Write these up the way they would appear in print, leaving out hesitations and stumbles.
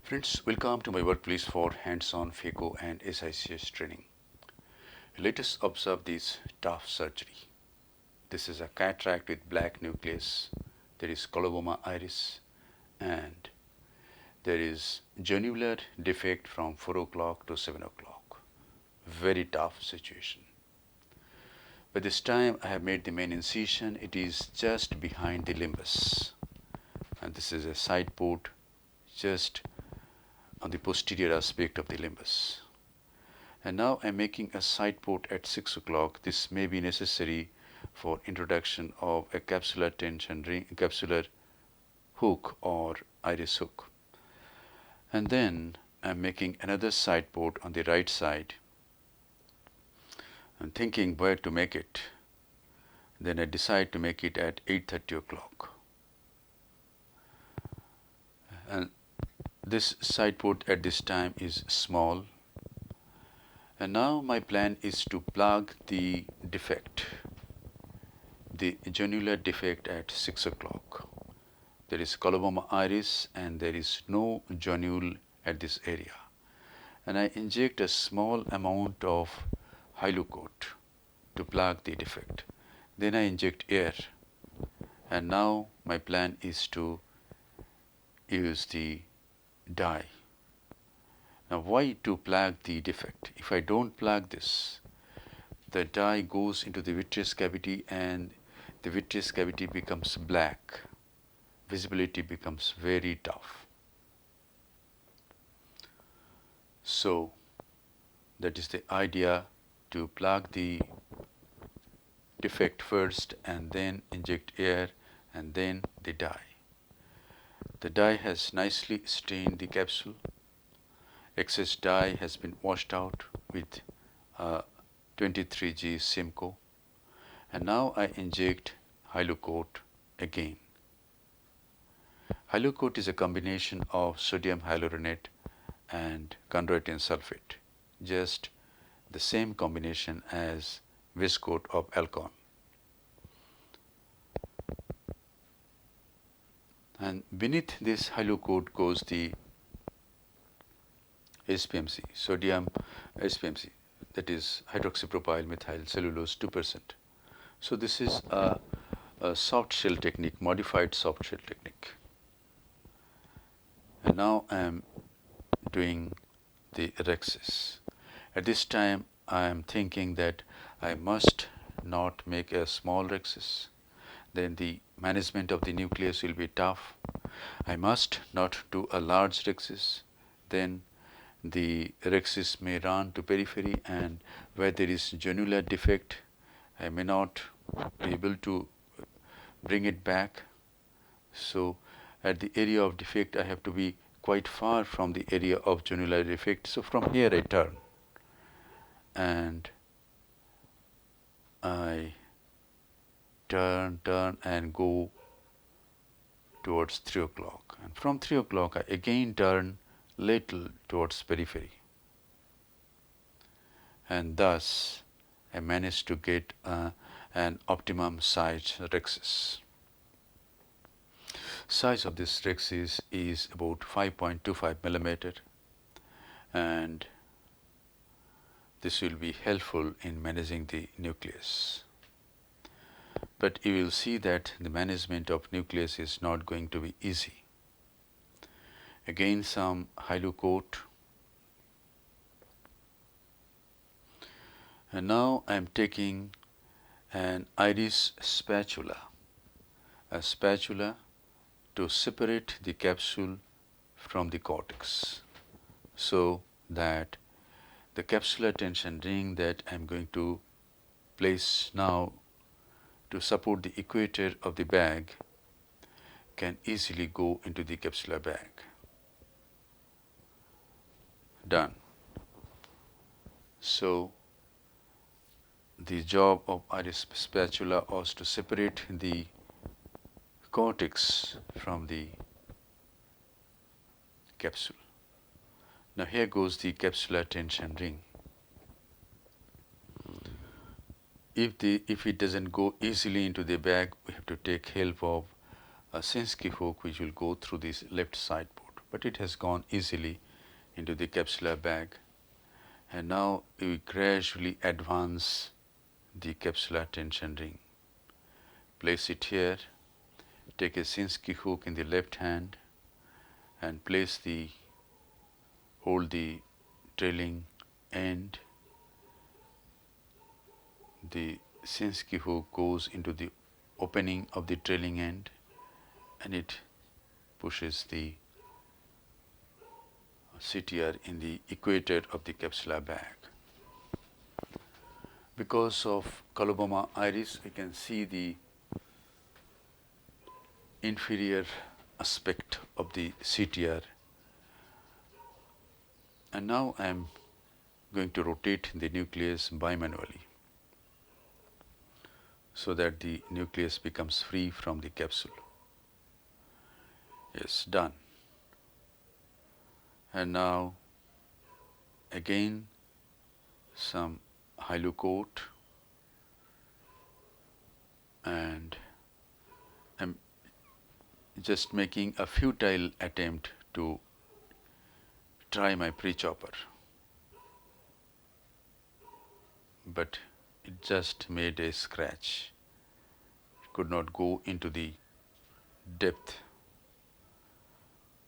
Friends, welcome to my workplace for hands-on Phaco and SICS training. Let us observe this tough surgery. This is a cataract with black nucleus. There is coloboma iris and there is zonular defect from 4 o'clock to 7 o'clock. Very tough situation. By this time I have made the main incision. It is just behind the limbus. And this is a side port just on the posterior aspect of the limbus. And now I am making a side port at 6 o'clock. This may be necessary for introduction of a capsular tension ring, capsular hook or iris hook. And then I am making another side port on the right side. I'm thinking where to make it. Then I decide to make it at 8:30 o'clock. And this side port at this time is small. And now my plan is to plug the defect, the zonular defect at 6 o'clock. There is coloboma iris and there is no zonule at this area. And I inject a small amount of Hylocoat to plug the defect. Then I inject air. And now my plan is to use the dye. Now why to plug the defect? If I don't plug this, the dye goes into the vitreous cavity and the vitreous cavity becomes black. Visibility becomes very tough. So that is the idea, to plug the defect first and then inject air and then the dye. The dye has nicely stained the capsule. Excess dye has been washed out with 23G Simcoe, and now I inject Hylocoat again. Hylocoat is a combination of sodium hyaluronate and chondroitin sulfate, just the same combination as viscoat of Alcon. And beneath this Hylocoat goes the SPMC, sodium SPMC, that is hydroxypropyl methyl cellulose 2%. So this is a soft shell technique, modified soft shell technique. And now I am doing the rhexis. At this time I am thinking that I must not make a small rhexis. Then the management of the nucleus will be tough. I must not do a large rhexis. Then the rhexis may run to periphery, and where there is zonular defect, I may not be able to bring it back. So at the area of defect I have to be quite far from the area of zonular defect. So from here I turn and I turn and go towards 3 o'clock, and from 3 o'clock I again turn little towards periphery, and thus I managed to get an optimum size rhexis. Size of this rhexis is about 5.25 millimeter, and this will be helpful in managing the nucleus. But you will see that the management of nucleus is not going to be easy. Again some Hylocoat, and now I am taking an iris spatula, a spatula to separate the capsule from the cortex, so that the capsular tension ring that I am going to place now to support the equator of the bag can easily go into the capsular bag. Done. So the job of iris spatula was to separate the cortex from the capsule. Now here goes the capsular tension ring. If it doesn't go easily into the bag, we have to take help of a Sinskey hook which will go through this left side port. but it has gone easily into the capsular bag. And now we gradually advance the capsular tension ring. Place it here, take a Sinskey hook in the left hand and hold the trailing end. The Sinskey hook goes into the opening of the trailing end and it pushes the CTR in the equator of the capsular bag. Because of coloboma iris, we can see the inferior aspect of the CTR. And now I am going to rotate the nucleus bimanually so that the nucleus becomes free from the capsule. Yes, done. And now again some halo coat, and I'm just making a futile attempt to try my pre-chopper, but it just made a scratch. It could not go into the depth.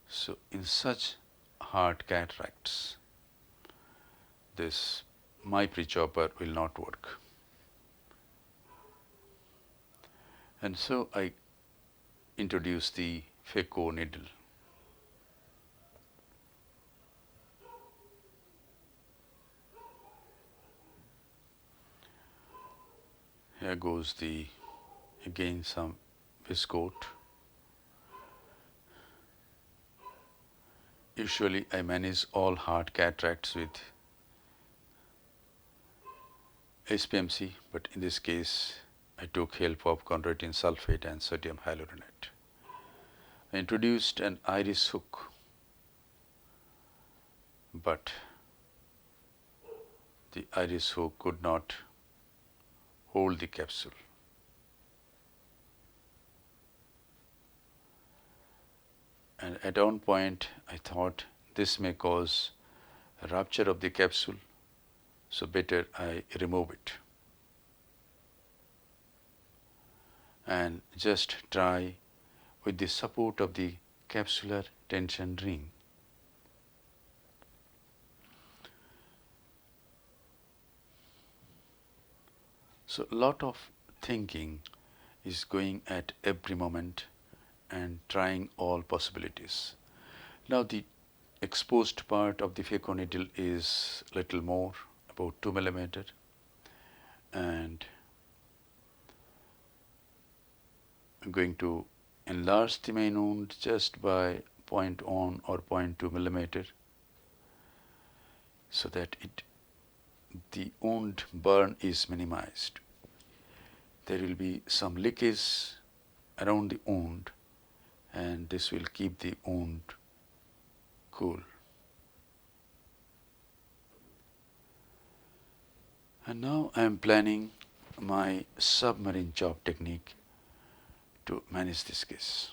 So in such hard cataracts, my pre-chopper will not work. And so I introduce the Phaco needle. Here goes again some viscoat. Usually I manage all hard cataracts with SPMC, but in this case I took help of chondroitin sulfate and sodium hyaluronate. I introduced an iris hook, but the iris hook could not hold the capsule. And at one point I thought this may cause a rupture of the capsule, so better I remove it and just try with the support of the capsular tension ring. So a lot of thinking is going at every moment and trying all possibilities. Now the exposed part of the Phaco needle is little more, about 2 millimeter, and I'm going to enlarge the main wound just by 0.1 or 0.2 millimeter so that the wound burn is minimized. There will be some leakage around the wound, and this will keep the wound cool. And now I am planning my submarine chop technique to manage this case.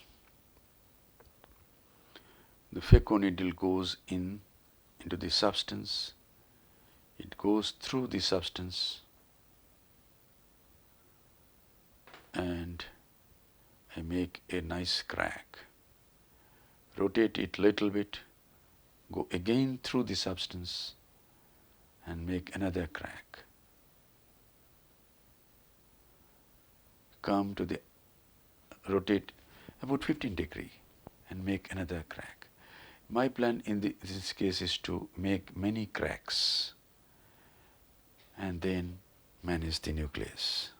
The Phaco needle goes into the substance. It goes through the substance, and I make a nice crack. Rotate it little bit, go again through the substance and make another crack. Come to the rotate about 15 degree and make another crack. My plan in this case is to make many cracks and then manage the nucleus.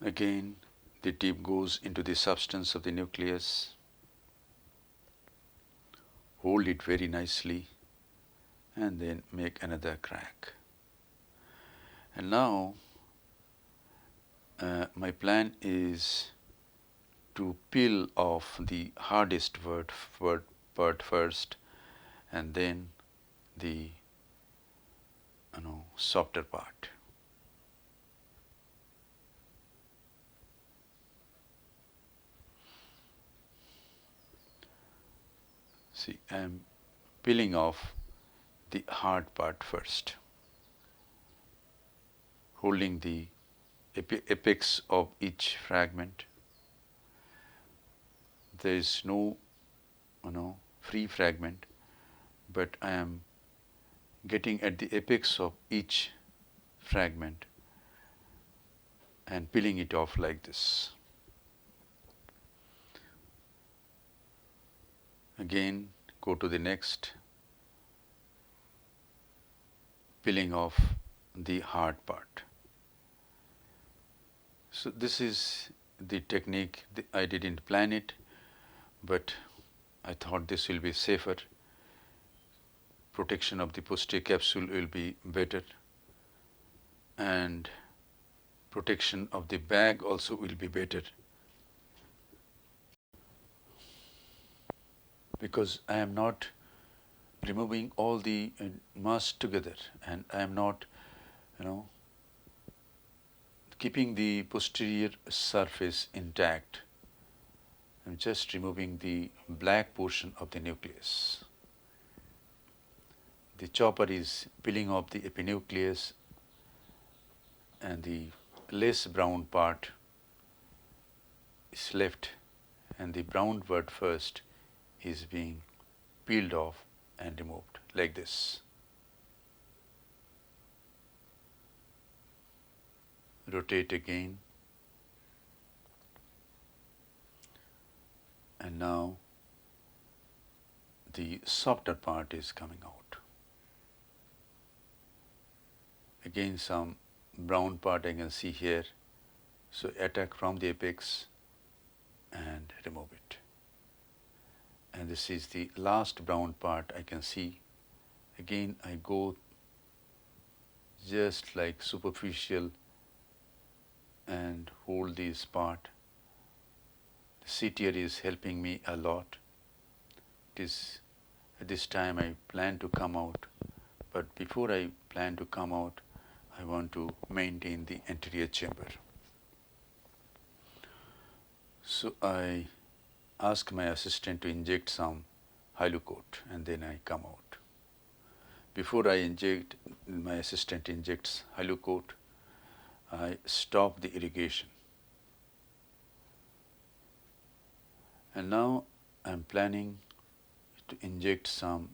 Again, the tip goes into the substance of the nucleus. Hold it very nicely and then make another crack. And now my plan is to peel off the hardest part first and then the softer part. See, I am peeling off the hard part first, holding the apex of each fragment. There is no, free fragment, but I am getting at the apex of each fragment and peeling it off like this. Again, go to the next, peeling off the hard part. So this is the technique. I didn't plan it, but I thought this will be safer. Protection of the posterior capsule will be better, and protection of the bag also will be better, because I am not removing all the mass together, and I am not, keeping the posterior surface intact. I'm just removing the black portion of the nucleus. The chopper is peeling off the epinucleus, and the less brown part is left, and the brown part first is being peeled off and removed like this. Rotate again, and now the softer part is coming out. Again, some brown part I can see here, so attack from the apex and remove it. And this is the last brown part I can see. Again, I go just like superficial and hold this part. The CTR is helping me a lot. It is at this time I plan to come out, but before I plan to come out, I want to maintain the anterior chamber. So I ask my assistant to inject some Hylucoat, and then I come out. Before I inject, my assistant injects Hylucoat, I stop the irrigation. And now I am planning to inject some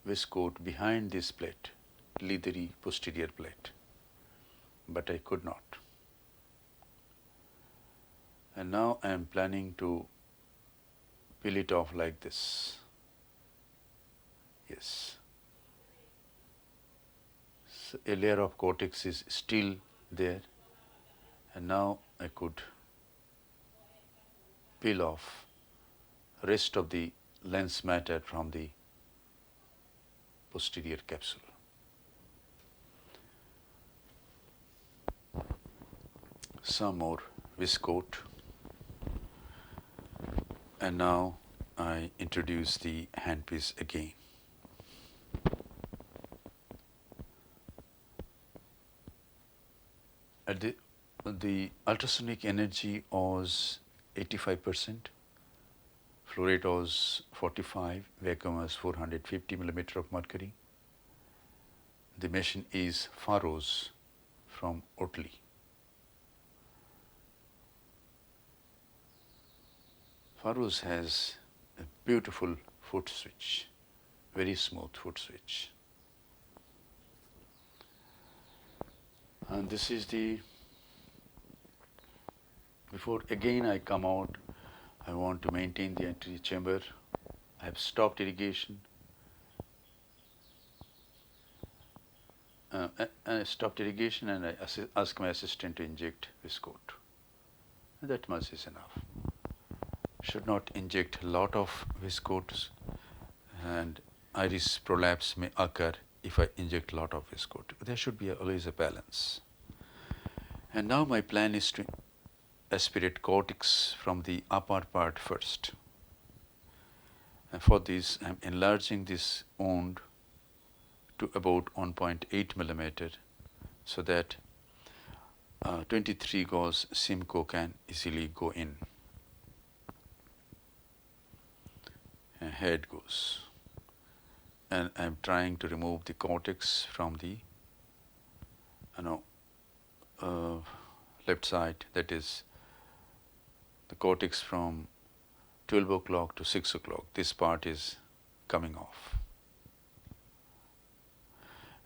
viscoat behind this plate, leathery posterior plate, but I could not. And now I am planning to peel it off like this. Yes. So a layer of cortex is still there, and now I could peel off rest of the lens matter from the posterior capsule. Some more viscoat, and now I introduce the handpiece again. At the ultrasonic energy was 85%, flow rate was 45, vacuum was 450 millimeter of mercury. The machine is Faros from Oertli. Faros has a beautiful foot switch, very smooth foot switch. And this is the, before again I come out, I want to maintain the anterior chamber. I have stopped irrigation. I stopped irrigation, and I ask my assistant to inject viscoat. And that much is enough. Should not inject a lot of viscoats, and iris prolapse may occur if I inject a lot of viscoat. There should be always a balance. And now my plan is to aspirate cortex from the upper part first. And for this, I am enlarging this wound to about 1.8 millimeter, so that 23 gauge Simcoe can easily go in. here it goes. And I'm trying to remove the cortex from the uh, left side, that is the cortex from 12 o'clock to 6 o'clock. This part is coming off.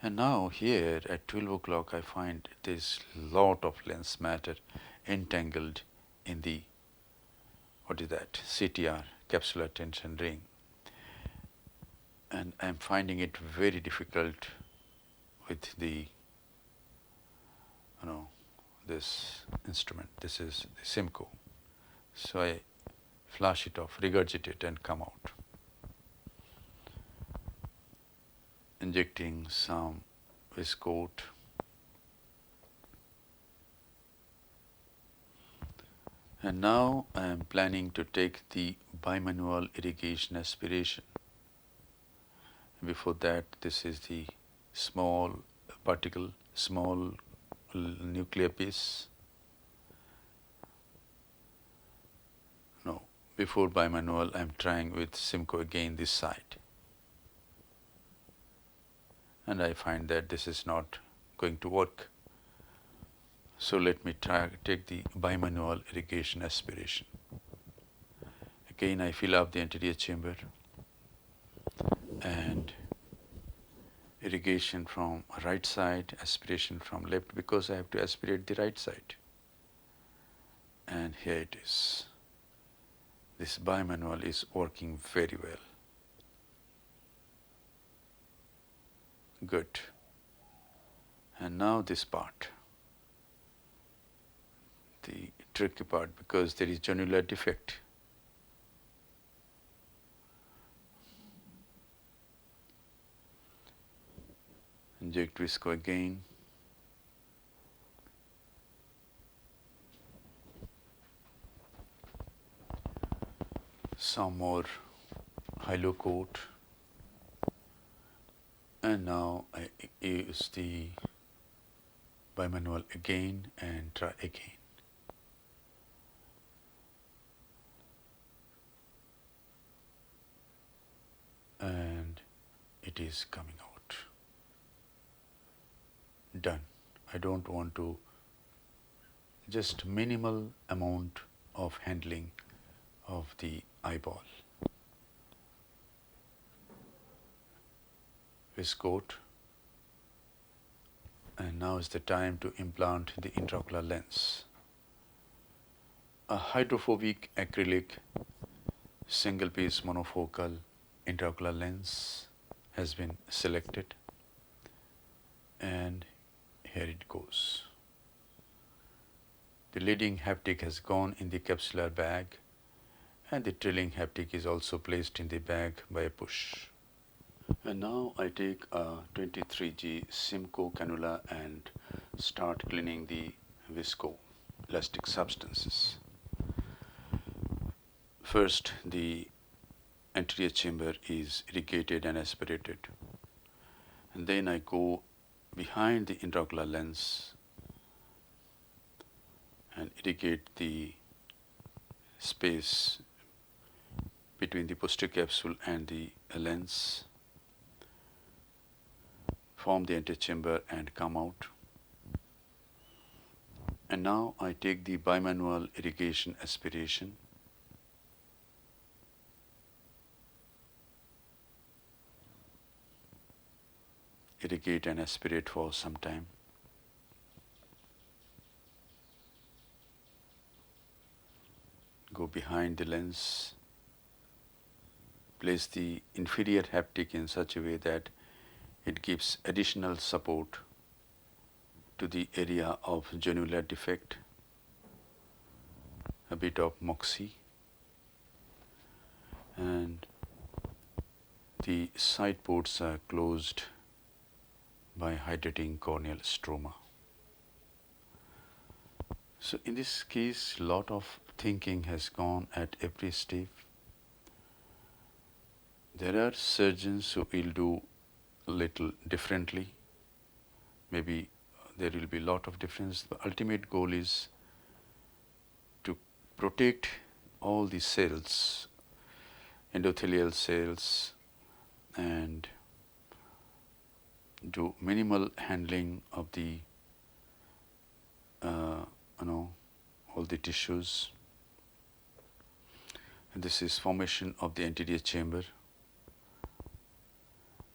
And now here at 12 o'clock I find there's lot of lens matter entangled in the, what is that, CTR, capsular tension ring. And I'm finding it very difficult with the, this instrument. This is the Simcoe. So I flush it off, regurgitate and come out. Injecting some viscoat. And now I am planning to take the bimanual irrigation aspiration. Before that, this is the small particle, small nuclear piece. No, before bimanual I am trying with Simcoe again this side. And I find that this is not going to work. So let me take the bimanual irrigation aspiration. Again I fill up the anterior chamber and irrigation from right side, aspiration from left, because I have to aspirate the right side. And here it is. This bimanual is working very well. Good. And now this part, the tricky part, because there is zonular defect. Inject visco again. Some more halo coat. And now I use the bimanual again and try again. And it is coming out. Done. I don't want to, just minimal amount of handling of the eyeball. Viscoat. And now is the time to implant the intraocular lens. A hydrophobic acrylic single piece monofocal intraocular lens has been selected, and here it goes. The leading haptic has gone in the capsular bag, and the trailing haptic is also placed in the bag by a push. And now I take a 23G Simcoe cannula and start cleaning the viscoelastic substances. First, the anterior chamber is irrigated and aspirated, and then I go behind the intraocular lens and irrigate the space between the posterior capsule and the lens, form the antechamber and come out. And now I take the bimanual irrigation aspiration. Irrigate and aspirate for some time. Go behind the lens. Place the inferior haptic in such a way that it gives additional support to the area of zonular defect. A bit of moxie, and the side ports are closed by hydrating corneal stroma. So in this case, lot of thinking has gone at every step. There are surgeons who will do a little differently. Maybe there will be a lot of difference. The ultimate goal is to protect all the cells endothelial cells and do minimal handling of the all the tissues. And this is formation of the anterior chamber.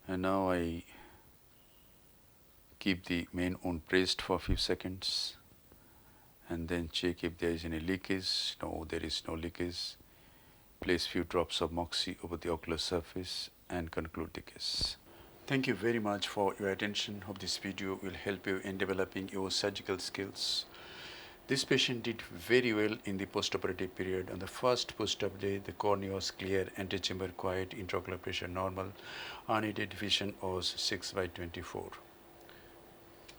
And now I keep the main wound pressed for a few seconds and then check if there is any leakage. No, there is no leakage. Place few drops of moxie over the ocular surface and conclude the case. Thank you very much for your attention. Hope this video will help you in developing your surgical skills. This patient did very well in the postoperative period. On the first post-op day, the cornea was clear, antechamber quiet, intraocular pressure normal, unaided vision was 6/24.